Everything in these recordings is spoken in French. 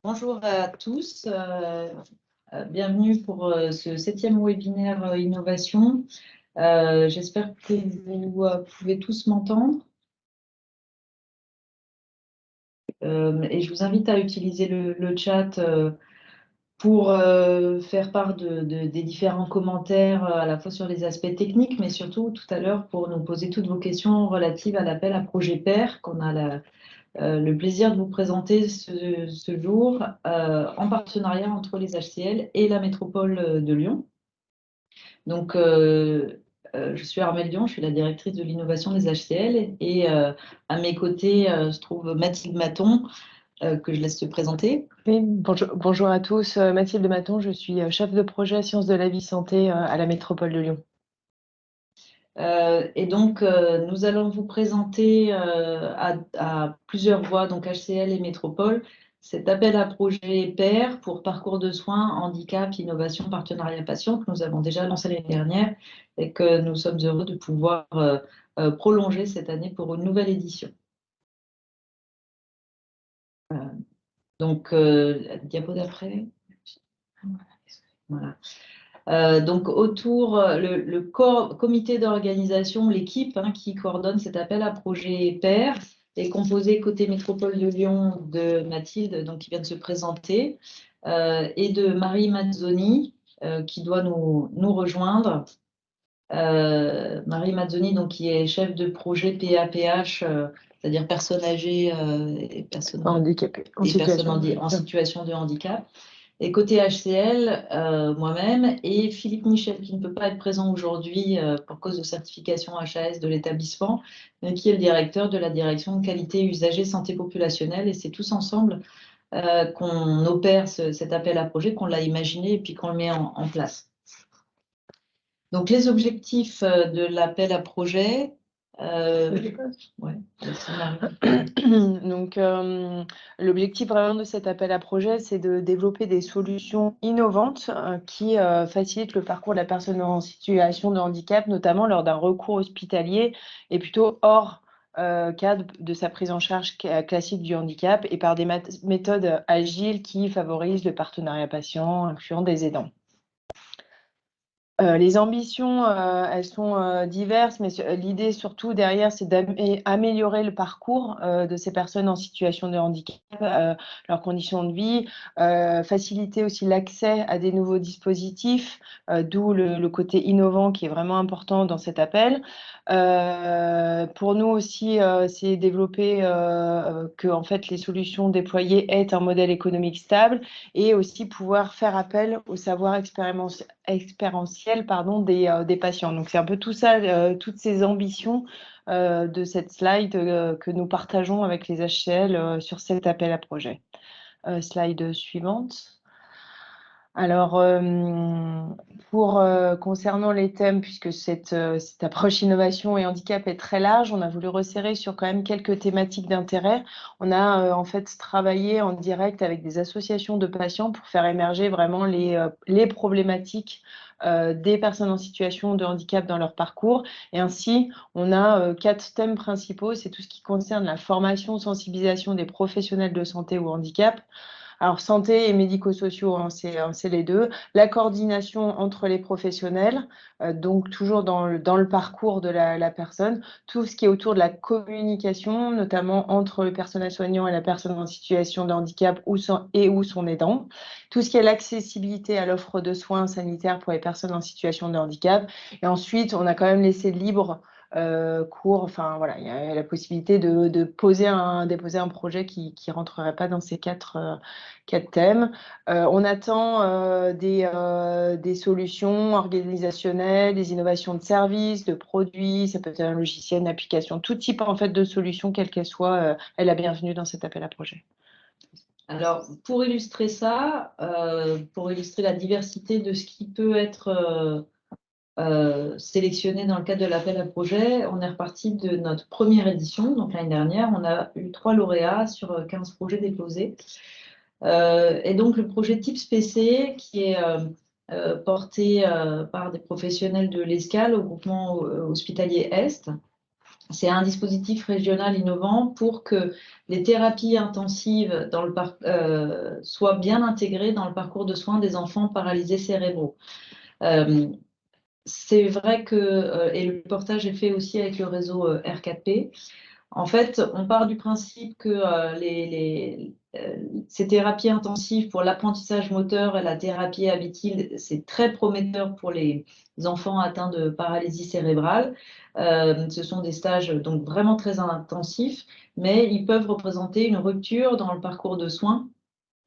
Bonjour à tous, bienvenue pour ce 7e webinaire innovation. J'espère que vous pouvez tous m'entendre. Et je vous invite à utiliser le chat pour faire part des différents commentaires à la fois sur les aspects techniques, mais surtout tout à l'heure pour nous poser toutes vos questions relatives à l'appel à projet PAIR qu'on a le plaisir de vous présenter ce jour en partenariat entre les HCL et la métropole de Lyon. Donc, je suis Armelle Lyon, je suis la directrice de l'innovation des HCL et à mes côtés se trouve Mathilde Maton, que je laisse se présenter. Oui, bonjour à tous. Mathilde Maton, je suis chef de projet Sciences de la vie santé à la métropole de Lyon. Et donc, nous allons vous présenter à plusieurs voix, donc HCL et métropole, cet appel à projet PAIR pour parcours de soins, handicap, innovation, partenariat patient que nous avons déjà lancé l'année dernière et que nous sommes heureux de pouvoir prolonger cette année pour une nouvelle édition. Donc, diapo d'après. Voilà. Donc, autour, le comité d'organisation, l'équipe qui coordonne cet appel à projet PAIR est composée côté métropole de Lyon de Mathilde, donc, qui vient de se présenter, et de Marie Mazzoni, qui doit nous rejoindre. Marie Mazzoni, donc, qui est chef de projet PAPH, c'est-à-dire personnes âgées et personnes handicapées, en situation de handicap. Et côté HCL, moi-même et Philippe Michel, qui ne peut pas être présent aujourd'hui pour cause de certification HAS de l'établissement, mais qui est le directeur de la direction de qualité usagée santé populationnelle. Et c'est tous ensemble qu'on opère cet appel à projet, qu'on l'a imaginé et puis qu'on le met en place. Donc, les objectifs de l'appel à projet. Donc, l'objectif vraiment de cet appel à projet, c'est de développer des solutions innovantes qui facilitent le parcours de la personne en situation de handicap, notamment lors d'un recours hospitalier et plutôt hors cadre de sa prise en charge classique du handicap et par des méthodes agiles qui favorisent le partenariat patient, incluant des aidants. Les ambitions, elles sont diverses, mais l'idée surtout derrière, c'est d'améliorer le parcours de ces personnes en situation de handicap, leurs conditions de vie, faciliter aussi l'accès à des nouveaux dispositifs, d'où le côté innovant qui est vraiment important dans cet appel. Pour nous aussi, c'est développer que en fait, les solutions déployées aient un modèle économique stable et aussi pouvoir faire appel au savoir expérientiel des patients. Donc, c'est un peu tout ça, toutes ces ambitions de cette slide que nous partageons avec les HCL sur cet appel à projet. Slide suivante. Alors, concernant les thèmes, puisque cette approche innovation et handicap est très large, on a voulu resserrer sur quand même quelques thématiques d'intérêt. On a en fait travaillé en direct avec des associations de patients pour faire émerger vraiment les problématiques des personnes en situation de handicap dans leur parcours. Et ainsi, on a 4 thèmes principaux. C'est tout ce qui concerne la formation, sensibilisation des professionnels de santé ou handicap. Alors, santé et médico-sociaux, c'est les deux. La coordination entre les professionnels, donc toujours dans le parcours de la personne. Tout ce qui est autour de la communication, notamment entre le personnel soignant et la personne en situation de handicap ou son aidant. Tout ce qui est l'accessibilité à l'offre de soins sanitaires pour les personnes en situation de handicap. Et ensuite, on a quand même laissé libre cours, enfin voilà, il y a la possibilité de déposer un projet qui rentrerait pas dans ces quatre thèmes. On attend des solutions organisationnelles, des innovations de services, de produits, ça peut être un logiciel, une application, tout type en fait de solutions, quelle qu'elle soit, est la bienvenue dans cet appel à projet. Alors, pour illustrer ça, pour illustrer la diversité de ce qui peut être sélectionné dans le cadre de l'appel à projet, on est reparti de notre première édition. Donc, l'année dernière, on a eu 3 lauréats sur 15 projets déposés. Et donc, le projet TIPS PC, qui est porté par des professionnels de l'Escale au groupement hospitalier Est, C'est un dispositif régional innovant pour que les thérapies intensives soient bien intégrées dans le parcours de soins des enfants paralysés cérébraux. C'est vrai que, et le portage est fait aussi avec le réseau R4P, en fait, on part du principe que ces thérapies intensives pour l'apprentissage moteur et la thérapie habitile, c'est très prometteur pour les enfants atteints de paralysie cérébrale. Ce sont des stages donc vraiment très intensifs, mais ils peuvent représenter une rupture dans le parcours de soins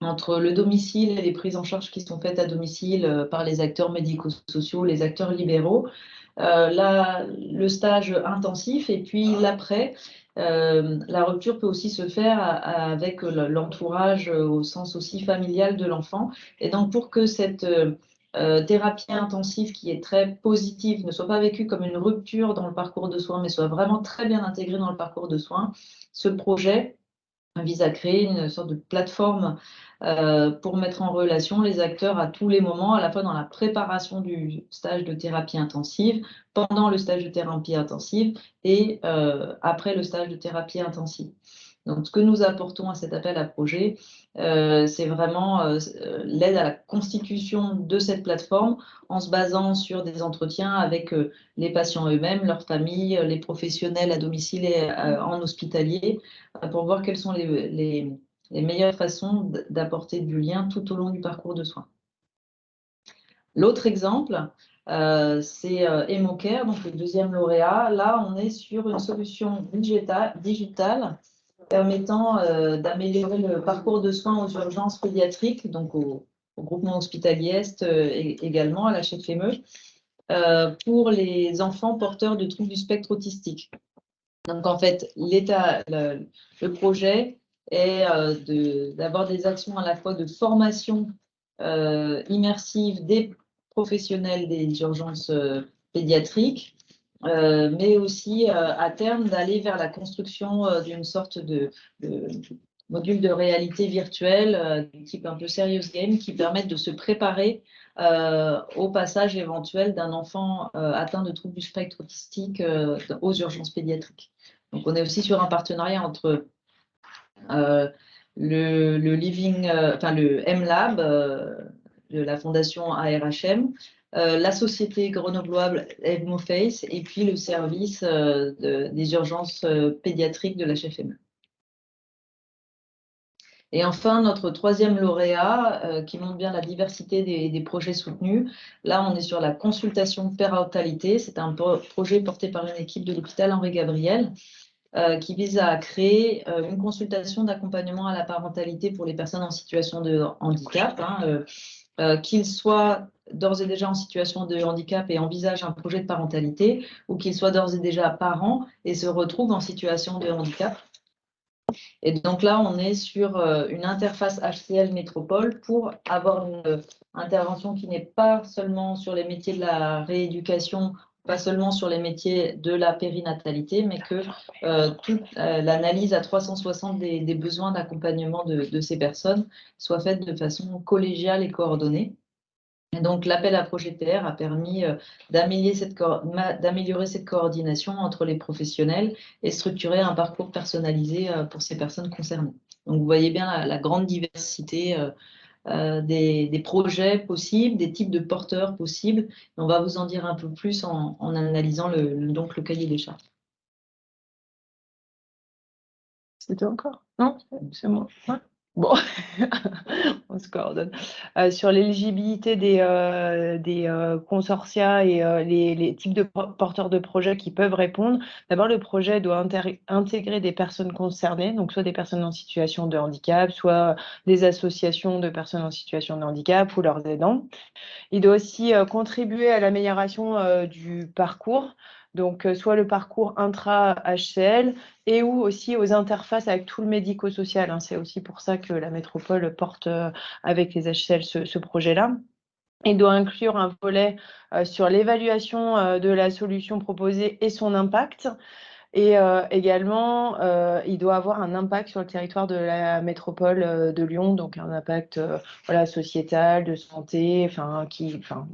entre le domicile et les prises en charge qui sont faites à domicile par les acteurs médico-sociaux, les acteurs libéraux. Le stage intensif et puis l'après. La rupture peut aussi se faire avec l'entourage au sens aussi familial de l'enfant. Et donc, pour que cette thérapie intensive qui est très positive ne soit pas vécue comme une rupture dans le parcours de soins, mais soit vraiment très bien intégrée dans le parcours de soins, ce projet vise à créer une sorte de plateforme pour mettre en relation les acteurs à tous les moments, à la fois dans la préparation du stage de thérapie intensive, pendant le stage de thérapie intensive et après le stage de thérapie intensive. Donc, ce que nous apportons à cet appel à projet, c'est vraiment l'aide à la constitution de cette plateforme en se basant sur des entretiens avec les patients eux-mêmes, leurs familles, les professionnels à domicile et en hospitalier, pour voir quelles sont les meilleures façons d'apporter du lien tout au long du parcours de soins. L'autre exemple, c'est Emocare, donc le deuxième lauréat. Là, on est sur une solution digitale permettant d'améliorer le parcours de soins aux urgences pédiatriques, donc au groupement hospitalier Est également, à la HFME, pour les enfants porteurs de troubles du spectre autistique. Donc, en fait, le projet est d'avoir des actions à la fois de formation immersive des professionnels des urgences pédiatriques, mais aussi à terme d'aller vers la construction d'une sorte de module de réalité virtuelle du type un peu serious game qui permettent de se préparer au passage éventuel d'un enfant atteint de troubles du spectre autistique aux urgences pédiatriques. Donc, on est aussi sur un partenariat entre le MLab de la fondation ARHM, la société grenobloise Hemoface et puis le service des urgences pédiatriques de la HFME. Et enfin, notre troisième lauréat, qui montre bien la diversité des projets soutenus. Là, on est sur la consultation de parentalité. C'est un projet porté par une équipe de l'hôpital Henri Gabriel, qui vise à créer une consultation d'accompagnement à la parentalité pour les personnes en situation de handicap, qu'ils soient d'ores et déjà en situation de handicap et envisagent un projet de parentalité, ou qu'ils soient d'ores et déjà parents et se retrouvent en situation de handicap. Et donc là, on est sur une interface HCL Métropole pour avoir une intervention qui n'est pas seulement sur les métiers de la rééducation, pas seulement sur les métiers de la périnatalité, mais que toute l'analyse à 360 des besoins d'accompagnement de ces personnes soit faite de façon collégiale et coordonnée. Et donc, l'appel à projet TR a permis d'améliorer cette coordination entre les professionnels et structurer un parcours personnalisé pour ces personnes concernées. Donc, vous voyez bien la grande diversité des projets possibles, des types de porteurs possibles. On va vous en dire un peu plus en analysant donc le cahier des charges. C'était encore? Non? C'est bon. Ouais. Bon, on se coordonne. Sur l'éligibilité des consortia et les types de porteurs de projets qui peuvent répondre, d'abord, le projet doit intégrer des personnes concernées, donc soit des personnes en situation de handicap, soit des associations de personnes en situation de handicap ou leurs aidants. Il doit aussi contribuer à l'amélioration du parcours, donc soit le parcours intra-HCL et ou aussi aux interfaces avec tout le médico-social. C'est aussi pour ça que la métropole porte avec les HCL ce projet-là. Il doit inclure un volet sur l'évaluation de la solution proposée et son impact. Et également, il doit avoir un impact sur le territoire de la métropole de Lyon, donc un impact voilà, sociétal, de santé,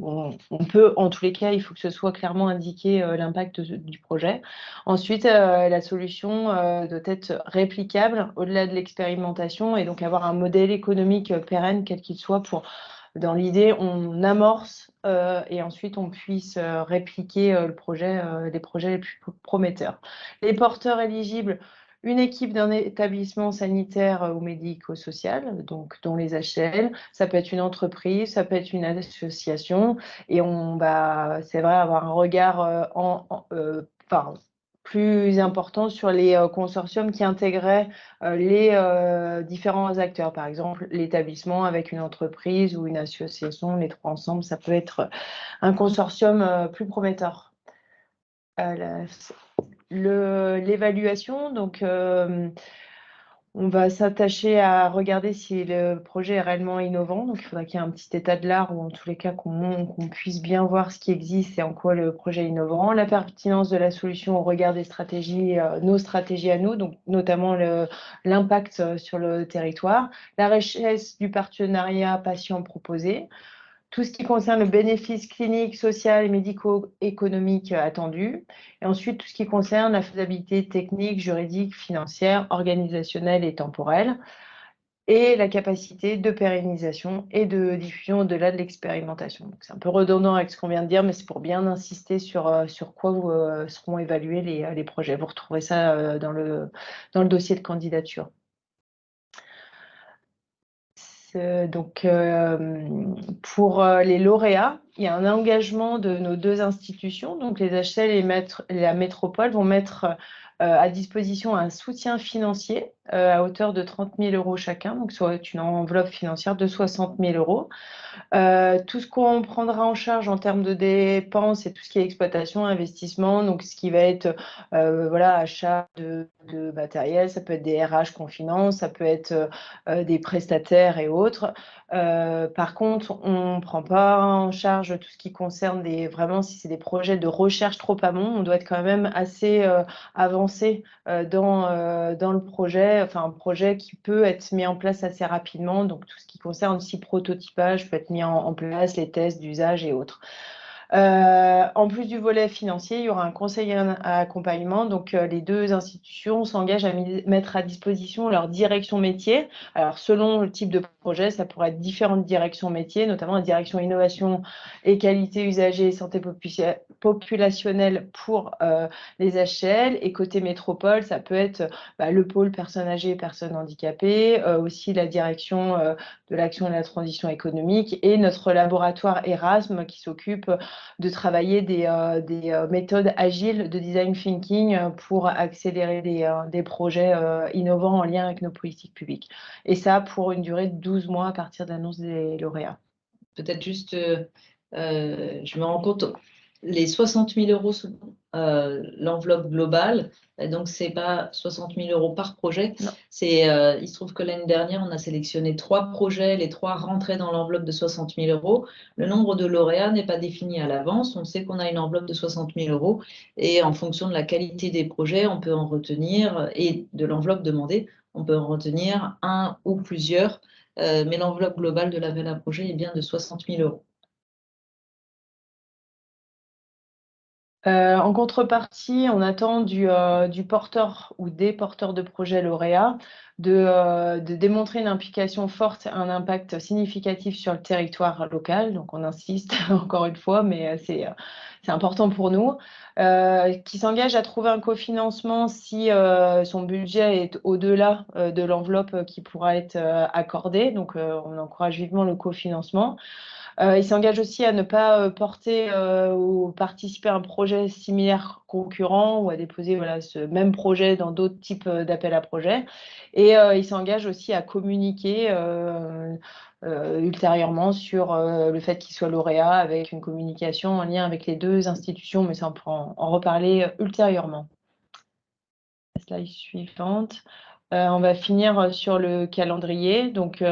on peut, en tous les cas, il faut que ce soit clairement indiqué l'impact du projet. Ensuite, la solution doit être réplicable au-delà de l'expérimentation et donc avoir un modèle économique pérenne, quel qu'il soit, pour dans l'idée, on amorce et ensuite on puisse répliquer les projets les plus prometteurs. Les porteurs éligibles, une équipe d'un établissement sanitaire ou médico-social, donc dont les HL, ça peut être une entreprise, ça peut être une association, et on va, c'est vrai, avoir un regard plus important sur les consortiums qui intégraient les différents acteurs, par exemple l'établissement avec une entreprise ou une association, les trois ensemble, ça peut être un consortium plus prometteur. L'évaluation, donc on va s'attacher à regarder si le projet est réellement innovant. Donc, il faudra qu'il y ait un petit état de l'art ou en tous les cas qu'on puisse bien voir ce qui existe et en quoi le projet est innovant. La pertinence de la solution au regard des stratégies, nos stratégies à nous, donc notamment l'impact sur le territoire. La richesse du partenariat patient proposé. Tout ce qui concerne le bénéfice clinique, social et médico-économique attendu. Et ensuite, tout ce qui concerne la faisabilité technique, juridique, financière, organisationnelle et temporelle. Et la capacité de pérennisation et de diffusion au-delà de l'expérimentation. C'est un peu redondant avec ce qu'on vient de dire, mais c'est pour bien insister sur quoi seront évalués les projets. Vous retrouverez ça dans le dossier de candidature. Donc, pour les lauréats, il y a un engagement de nos deux institutions. Donc, les HL et la métropole vont mettre à disposition un soutien financier à hauteur de 30 000 € chacun, donc soit une enveloppe financière de 60 000 €. Tout ce qu'on prendra en charge en termes de dépenses et tout ce qui est exploitation, investissement, donc ce qui va être voilà, achat de matériel, ça peut être des RH qu'on finance, ça peut être des prestataires et autres. Par contre, on ne prend pas en charge tout ce qui concerne vraiment, si c'est des projets de recherche trop amont, on doit être quand même assez avancé dans le projet, enfin un projet qui peut être mis en place assez rapidement, donc tout ce qui concerne aussi prototypage peut être mis en place, les tests d'usage et autres. En plus du volet financier, il y aura un conseiller à accompagnement. Donc, les deux institutions s'engagent à mettre à disposition leur direction métier. Alors, selon le type de projet, ça pourrait être différentes directions métiers, notamment la direction innovation et qualité usagée et santé populationnelle pour les HL. Et côté métropole, ça peut être le pôle personnes âgées et personnes handicapées, aussi la direction de l'action et de la transition économique et notre laboratoire Erasme qui s'occupe de travailler des méthodes agiles de design thinking pour accélérer des projets innovants en lien avec nos politiques publiques. Et ça pour une durée de 12 mois à partir de l'annonce des lauréats. Peut-être juste, je me rends compte, les 60 000 € sont l'enveloppe globale, donc ce n'est pas 60 000 € par projet. Il se trouve que l'année dernière, on a sélectionné 3 projets, les 3 rentraient dans l'enveloppe de 60 000 €. Le nombre de lauréats n'est pas défini à l'avance, on sait qu'on a une enveloppe de 60 000 € et en fonction de la qualité des projets, on peut en retenir, et de l'enveloppe demandée, on peut en retenir un ou plusieurs, mais l'enveloppe globale de l'appel à projet est bien de 60 000 €. En contrepartie, on attend du porteur ou des porteurs de projets lauréats de démontrer une implication forte, un impact significatif sur le territoire local. Donc, on insiste encore une fois, mais c'est important pour nous, qui s'engage à trouver un cofinancement si son budget est au-delà de l'enveloppe qui pourra être accordée. Donc, on encourage vivement le cofinancement. Il s'engage aussi à ne pas porter ou participer à un projet similaire concurrent ou à déposer ce même projet dans d'autres types d'appels à projets. Et il s'engage aussi à communiquer ultérieurement sur le fait qu'il soit lauréat avec une communication en lien avec les deux institutions, mais ça on pourra en reparler ultérieurement. Slide suivante. On va finir sur le calendrier. Donc,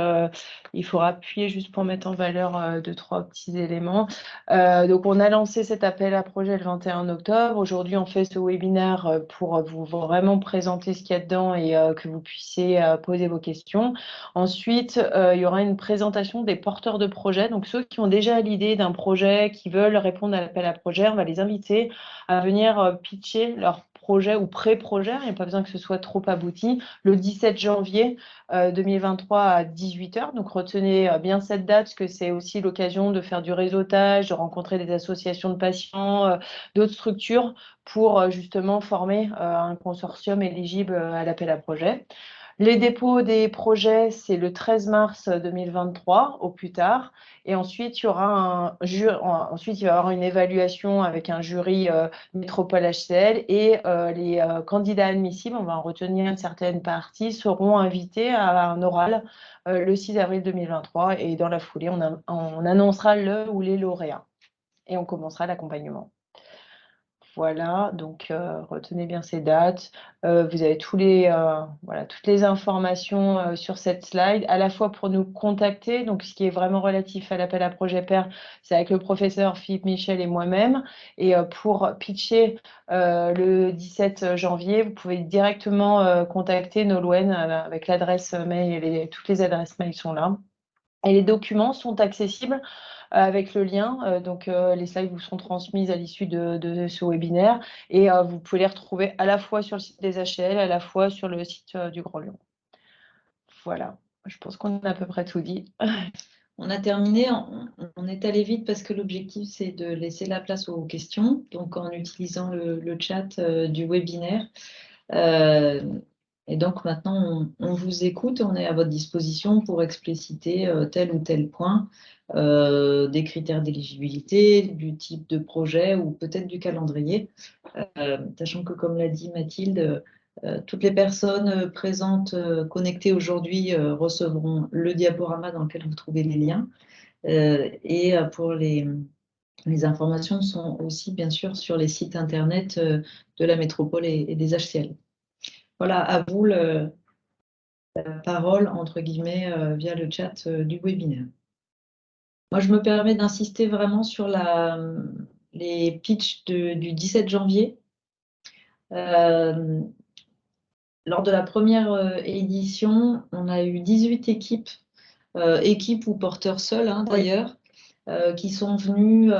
il faudra appuyer juste pour mettre en valeur 2-3 petits éléments. Donc, on a lancé cet appel à projet le 21 octobre. Aujourd'hui, on fait ce webinaire pour vous vraiment présenter ce qu'il y a dedans et que vous puissiez poser vos questions. Ensuite, il y aura une présentation des porteurs de projets. Donc, ceux qui ont déjà l'idée d'un projet, qui veulent répondre à l'appel à projet, on va les inviter à venir pitcher leur projet ou pré-projet. Il n'y a pas besoin que ce soit trop abouti le 17 janvier 2023 à 18 h. Donc, retenez bien cette date, parce que c'est aussi l'occasion de faire du réseautage, de rencontrer des associations de patients, d'autres structures pour justement former un consortium éligible à l'appel à projet. Les dépôts des projets, c'est le 13 mars 2023 au plus tard. Et ensuite, il y aura ensuite, il va y avoir une évaluation avec un jury Métropole HCL et les candidats admissibles, on va en retenir une certaine partie, seront invités à un oral le 6 avril 2023 et dans la foulée, on annoncera le ou les lauréats et on commencera l'accompagnement. Voilà, donc retenez bien ces dates. Vous avez toutes les informations sur cette slide, à la fois pour nous contacter, donc ce qui est vraiment relatif à l'appel à projet pair, c'est avec le professeur Philippe Michel et moi-même. Et pour pitcher le 17 janvier, vous pouvez directement contacter Nolwenn avec l'adresse mail, et toutes les adresses mail sont là. Et les documents sont accessibles avec le lien. Donc, les slides vous seront transmises à l'issue de ce webinaire et vous pouvez les retrouver à la fois sur le site des HL, à la fois sur le site du Grand Lyon. Voilà, je pense qu'on a à peu près tout dit. On a terminé, on est allé vite parce que l'objectif, c'est de laisser la place aux questions, donc en utilisant le chat du webinaire. Et donc maintenant, on vous écoute, on est à votre disposition pour expliciter tel ou tel point, des critères d'éligibilité, du type de projet ou peut-être du calendrier. Sachant que, comme l'a dit Mathilde, toutes les personnes présentes, connectées aujourd'hui, recevront le diaporama dans lequel vous trouvez les liens. Et pour les informations sont aussi, bien sûr, sur les sites internet de la métropole et des HCL. Voilà, à vous la parole, entre guillemets, via le chat du webinaire. Moi, je me permets d'insister vraiment sur les pitchs du 17 janvier. Lors de la première édition, on a eu 18 équipes, équipes ou porteurs seuls d'ailleurs, qui sont venus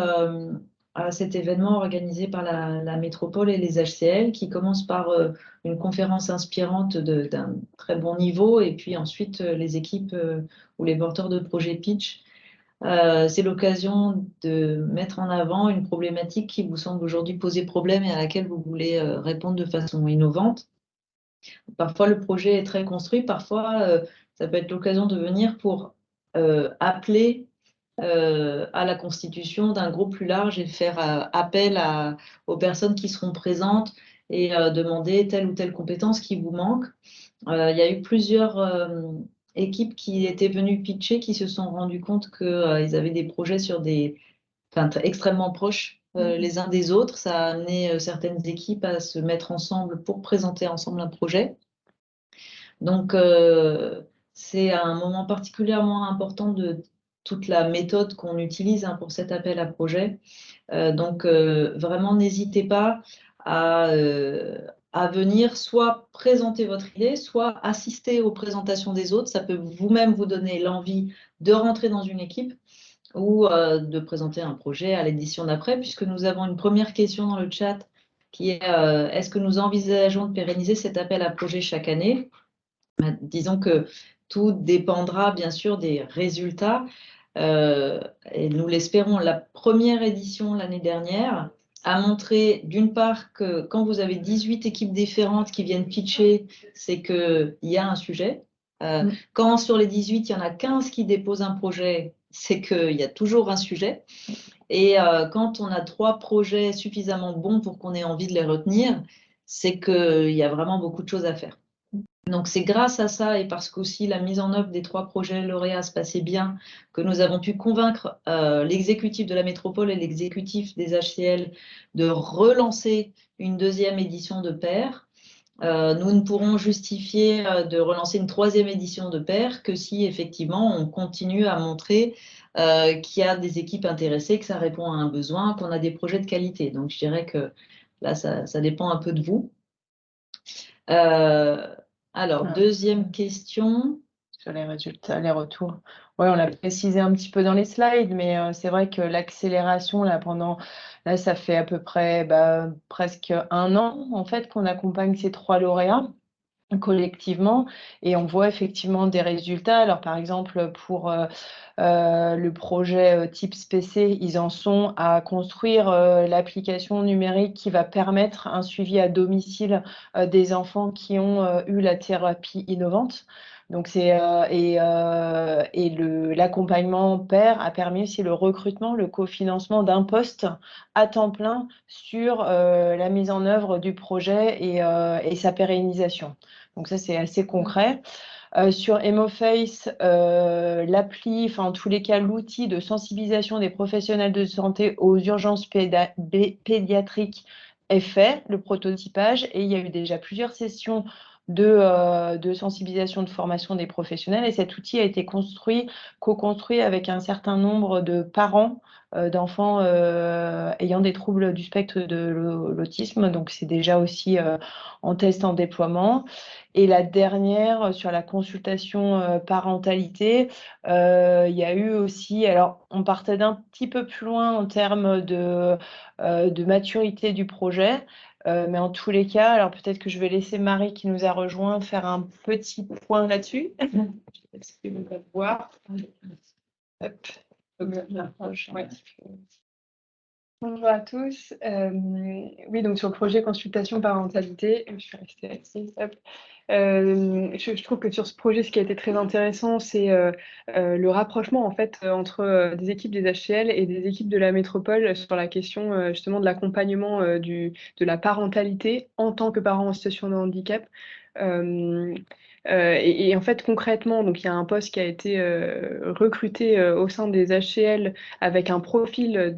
à cet événement organisé par la métropole et les HCL, qui commence par une conférence inspirante d'un très bon niveau, et puis ensuite les équipes ou les porteurs de projets pitch. C'est l'occasion de mettre en avant une problématique qui vous semble aujourd'hui poser problème et à laquelle vous voulez répondre de façon innovante. Parfois, le projet est très construit, parfois, ça peut être l'occasion de venir pour appeler à la constitution d'un groupe plus large et faire appel aux personnes qui seront présentes et demander telle ou telle compétence qui vous manque. Il y a eu plusieurs équipes qui étaient venues pitcher, qui se sont rendues compte qu'ils avaient des projets extrêmement proches les uns des autres. Ça a amené certaines équipes à se mettre ensemble pour présenter ensemble un projet. Donc, c'est un moment particulièrement important de toute la méthode qu'on utilise pour cet appel à projet. Donc, vraiment, n'hésitez pas à venir soit présenter votre idée, soit assister aux présentations des autres. Ça peut vous-même vous donner l'envie de rentrer dans une équipe ou de présenter un projet à l'édition d'après, puisque nous avons une première question dans le chat qui est est-ce que nous envisageons de pérenniser cet appel à projet chaque année? Disons que tout dépendra bien sûr des résultats. Et nous l'espérons, la première édition l'année dernière a montré d'une part que quand vous avez 18 équipes différentes qui viennent pitcher, c'est qu'il y a un sujet. Quand sur les 18, il y en a 15 qui déposent un projet, c'est qu'il y a toujours un sujet. Et quand on a 3 projets suffisamment bons pour qu'on ait envie de les retenir, c'est qu'il y a vraiment beaucoup de choses à faire. Donc, c'est grâce à ça et parce qu'aussi la mise en œuvre des 3 projets lauréats se passait bien que nous avons pu convaincre l'exécutif de la métropole et l'exécutif des HCL de relancer une deuxième édition de pair. nous ne pourrons justifier de relancer une 3e édition de pair que si effectivement on continue à montrer qu'il y a des équipes intéressées, que ça répond à un besoin, qu'on a des projets de qualité. Donc je dirais que là, ça dépend un peu de vous. Alors, deuxième question. Sur les résultats, les retours. Oui, on l'a précisé un petit peu dans les slides, mais c'est vrai que l'accélération, là, ça fait à peu près presque 1 an, en fait, qu'on accompagne ces 3 lauréats collectivement, et on voit effectivement des résultats. Alors, par exemple, pour le projet TIPS PC, ils en sont à construire l'application numérique qui va permettre un suivi à domicile des enfants qui ont eu la thérapie innovante. Donc, l'accompagnement pair a permis aussi le recrutement, le cofinancement d'un poste à temps plein sur la mise en œuvre du projet et sa pérennisation. Donc ça, c'est assez concret. Sur Hemoface, l'appli, enfin en tous les cas, l'outil de sensibilisation des professionnels de santé aux urgences pédiatriques est fait, le prototypage, et il y a eu déjà plusieurs sessions de sensibilisation, de formation des professionnels, et cet outil a été co-construit avec un certain nombre de parents d'enfants ayant des troubles du spectre de l'autisme. Donc c'est déjà aussi en test, en déploiement. Et la dernière, sur la consultation parentalité, il y a eu aussi, alors on partait d'un petit peu plus loin en termes de maturité du projet, mais en tous les cas, alors peut-être que je vais laisser Marie qui nous a rejoint faire un petit point là-dessus. Je ne sais pas si tu veux le voir. Hop. Ouais. Bonjour à tous. Oui, donc sur le projet consultation parentalité, je suis restée assise. Hop. Je trouve que sur ce projet, ce qui a été très intéressant, c'est le rapprochement en fait entre des équipes des HCL et des équipes de la métropole sur la question justement de l'accompagnement de la parentalité en tant que parent en situation de handicap. Et en fait, concrètement, donc il y a un poste qui a été recruté au sein des HCL avec un profil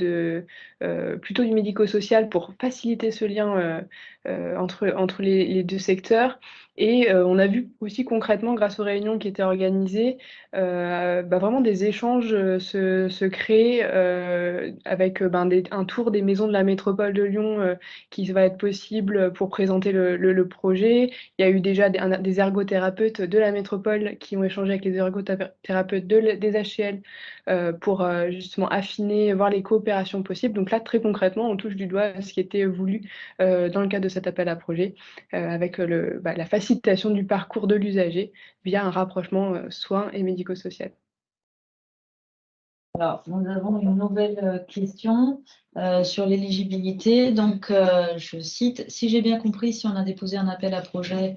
plutôt du médico-social pour faciliter ce lien entre les 2 secteurs. Et on a vu aussi concrètement, grâce aux réunions qui étaient organisées, vraiment des échanges se créer avec un tour des maisons de la métropole de Lyon qui va être possible pour présenter le projet. Il y a eu déjà des ergothérapeutes de la métropole qui ont échangé avec les ergothérapeutes des HCL pour justement affiner, voir les coopérations possibles. Donc là, très concrètement, on touche du doigt ce qui était voulu dans le cadre de cet appel à projet, avec la facilitation du parcours de l'usager via un rapprochement soins et médico-social. Alors, nous avons une nouvelle question sur l'éligibilité. Donc, je cite, si j'ai bien compris, si on a déposé un appel à projet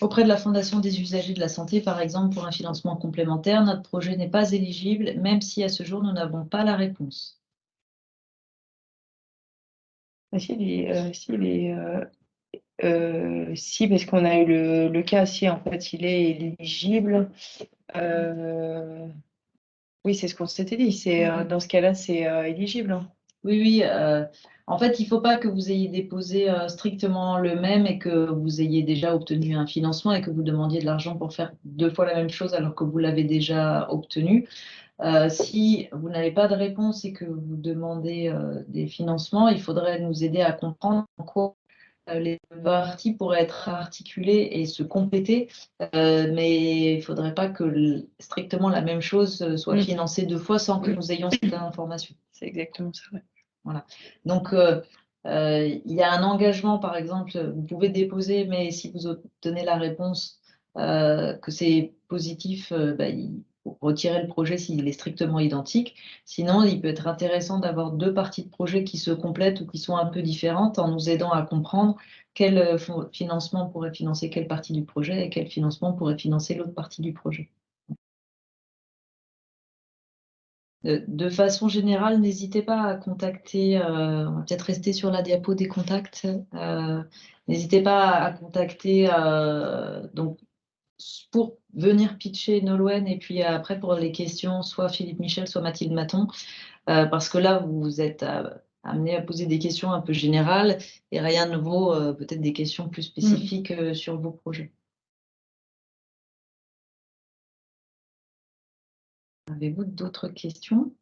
auprès de la Fondation des usagers de la santé, par exemple, pour un financement complémentaire, notre projet n'est pas éligible, même si à ce jour, nous n'avons pas la réponse. Si, parce qu'on a eu le cas, si en fait il est éligible. Oui, c'est ce qu'on s'était dit. Dans ce cas-là, c'est éligible. Oui, oui. En fait, il ne faut pas que vous ayez déposé strictement le même et que vous ayez déjà obtenu un financement et que vous demandiez de l'argent pour faire 2 fois la même chose alors que vous l'avez déjà obtenu. Si vous n'avez pas de réponse et que vous demandez des financements, il faudrait nous aider à comprendre en quoi les parties pourraient être articulées et se compléter, mais il ne faudrait pas que strictement la même chose soit financée 2 fois sans que nous ayons cette information. C'est exactement ça. Ouais. Voilà. Donc, il y a un engagement, par exemple, vous pouvez déposer, mais si vous obtenez la réponse que c'est positif, il faut retirer le projet s'il est strictement identique. Sinon, il peut être intéressant d'avoir 2 parties de projet qui se complètent ou qui sont un peu différentes en nous aidant à comprendre quel financement pourrait financer quelle partie du projet et quel financement pourrait financer l'autre partie du projet. De façon générale, n'hésitez pas à contacter, on va peut-être rester sur la diapo des contacts, n'hésitez pas à contacter donc, pour venir pitcher Nolwenn et puis après pour les questions, soit Philippe Michel, soit Mathilde Maton, parce que là, vous êtes amené à poser des questions un peu générales et rien ne vaut peut-être des questions plus spécifiques sur vos projets. Avez-vous d'autres questions?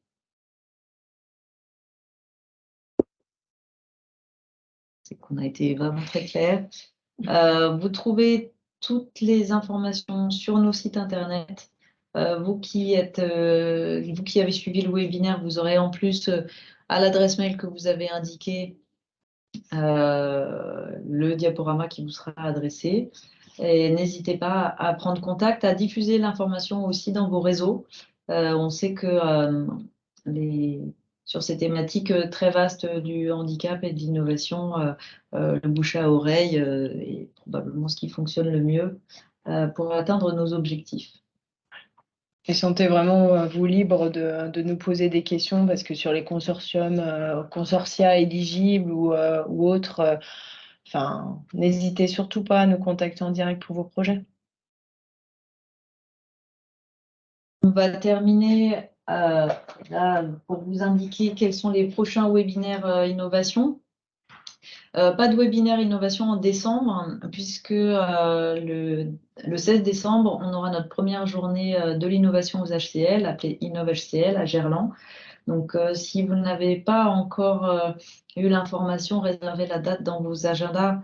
C'est qu'on a été vraiment très clair. Vous trouvez toutes les informations sur nos sites internet. Vous qui avez suivi le webinaire, vous aurez en plus à l'adresse mail que vous avez indiquée le diaporama qui vous sera adressé. Et n'hésitez pas à prendre contact, à diffuser l'information aussi dans vos réseaux. On sait que sur ces thématiques très vastes du handicap et de l'innovation, le bouche à oreille est probablement ce qui fonctionne le mieux pour atteindre nos objectifs. Et sentez vraiment vous libre de nous poser des questions parce que sur les consortia éligibles ou autres, n'hésitez surtout pas à nous contacter en direct pour vos projets. On va terminer là, pour vous indiquer quels sont les prochains webinaires innovation. Pas de webinaire innovation en décembre, puisque le 16 décembre, on aura notre première journée de l'innovation aux HCL, appelée InnovHCL à Gerland. Donc, si vous n'avez pas encore eu l'information, réservez la date dans vos agendas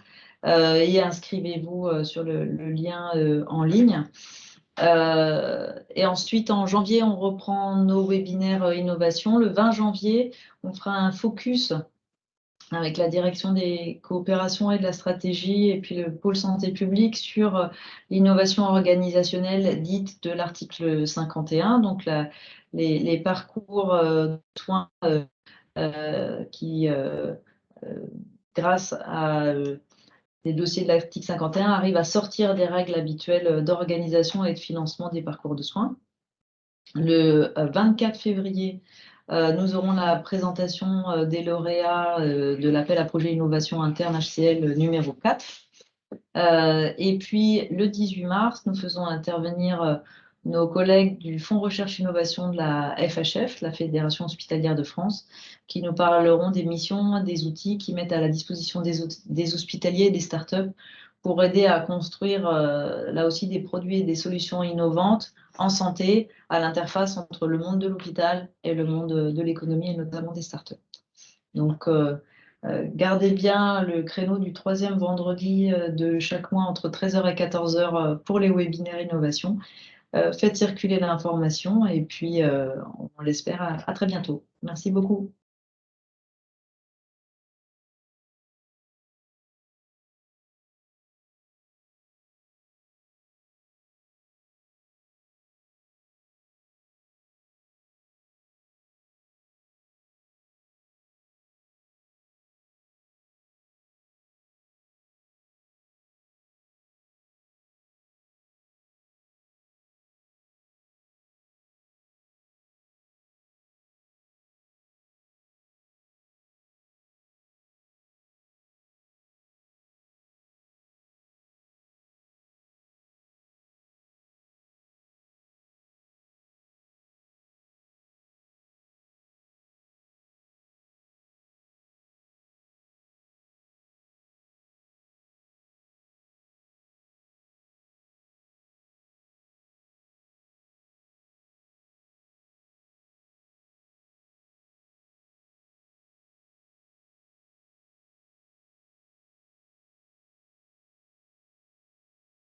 et inscrivez-vous sur le lien en ligne. Et ensuite, en janvier, on reprend nos webinaires innovation. Le 20 janvier, on fera un focus avec la direction des coopérations et de la stratégie et puis le pôle santé publique sur l'innovation organisationnelle dite de l'article 51, donc les parcours de soins qui, grâce à des dossiers de l'article 51, arrivent à sortir des règles habituelles d'organisation et de financement des parcours de soins. Le 24 février, nous aurons la présentation des lauréats de l'appel à projet innovation interne HCL numéro 4. Et puis, le 18 mars, nous faisons intervenir nos collègues du Fonds Recherche Innovation de la FHF, la Fédération Hospitalière de France, qui nous parleront des missions, des outils qui mettent à la disposition des hospitaliers et des startups pour aider à construire là aussi des produits et des solutions innovantes en santé à l'interface entre le monde de l'hôpital et le monde de l'économie et notamment des startups. Donc, gardez bien le créneau du 3e vendredi de chaque mois entre 13h et 14h pour les webinaires innovation. Faites circuler l'information et puis on l'espère à très bientôt. Merci beaucoup.